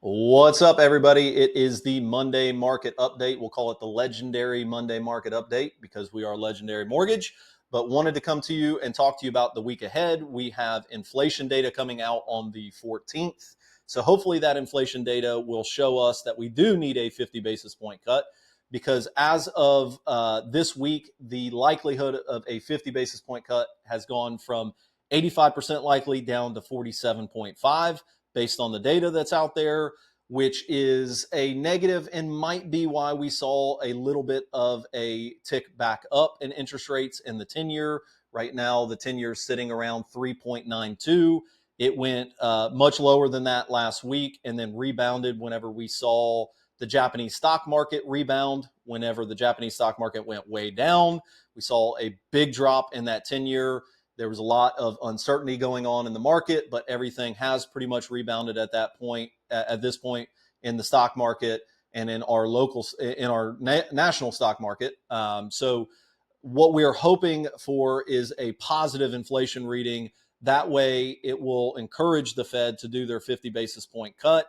What's up, everybody? It is the Monday market update. We'll call it the legendary Monday market update because we are Legendary Mortgage, but wanted to come to you and talk to you about the week ahead. We have inflation data coming out on the 14th. So hopefully that inflation data will show us that we do need a 50 basis point cut, because as of this week, the likelihood of a 50 basis point cut has gone from 85% likely down to 47.5 based on the data that's out there, which is a negative and might be why we saw a little bit of a tick back up in interest rates in the 10-year. Right now, the 10-year is sitting around 3.92. It went much lower than that last week and then rebounded whenever we saw the Japanese stock market rebound. Whenever the Japanese stock market went way down, we saw a big drop in that 10-year. There was a lot of uncertainty going on in the market, but everything has pretty much rebounded at that point, at this point in the stock market and in our national stock market. So what we are hoping for is a positive inflation reading. That way it will encourage the Fed to do their 50 basis point cut.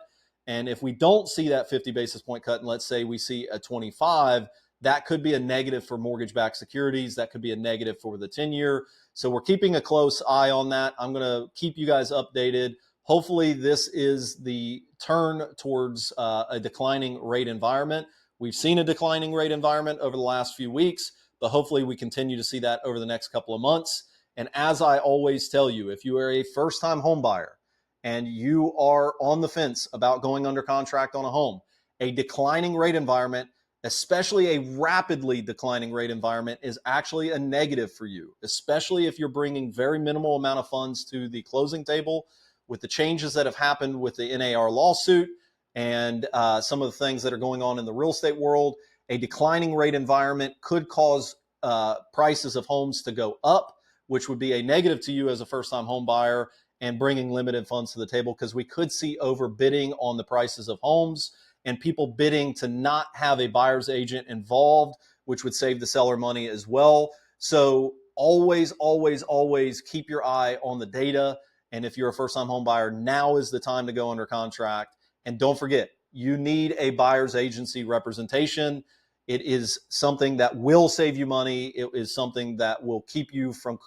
And if we don't see that 50 basis point cut, and let's say we see a 25, that could be a negative for mortgage-backed securities. That could be a negative for the 10-year. So we're keeping a close eye on that. I'm going to keep you guys updated. Hopefully this is the turn towards a declining rate environment. We've seen a declining rate environment over the last few weeks, but hopefully we continue to see that over the next couple of months. And as I always tell you, if you are a first-time home buyer and you are on the fence about going under contract on a home, a declining rate environment, especially a rapidly declining rate environment, is actually a negative for you, especially if you're bringing very minimal amount of funds to the closing table. With the changes that have happened with the NAR lawsuit and some of the things that are going on in the real estate world, a declining rate environment could cause prices of homes to go up, which would be a negative to you as a first-time home buyer and bringing limited funds to the table, because we could see overbidding on the prices of homes and people bidding to not have a buyer's agent involved, which would save the seller money as well. So always, always, always keep your eye on the data. And if you're a first-time home buyer, now is the time to go under contract. And don't forget, you need a buyer's agency representation. It is something that will save you money. It is something that will keep you from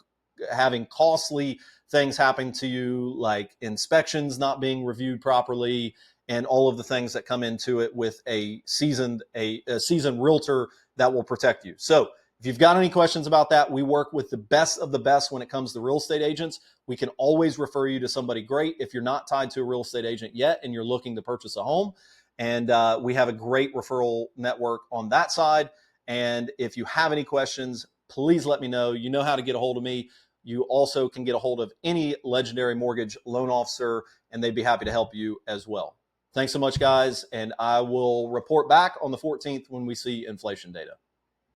having costly things happen to you, like inspections not being reviewed properly, and all of the things that come into it with a seasoned realtor that will protect you. So if you've got any questions about that, we work with the best of the best when it comes to real estate agents. We can always refer you to somebody great if you're not tied to a real estate agent yet and you're looking to purchase a home. And we have a great referral network on that side. And if you have any questions, please let me know. You know how to get a hold of me. You also can get a hold of any Legendary Mortgage loan officer, and they'd be happy to help you as well. Thanks so much, guys, and I will report back on the 14th when we see inflation data.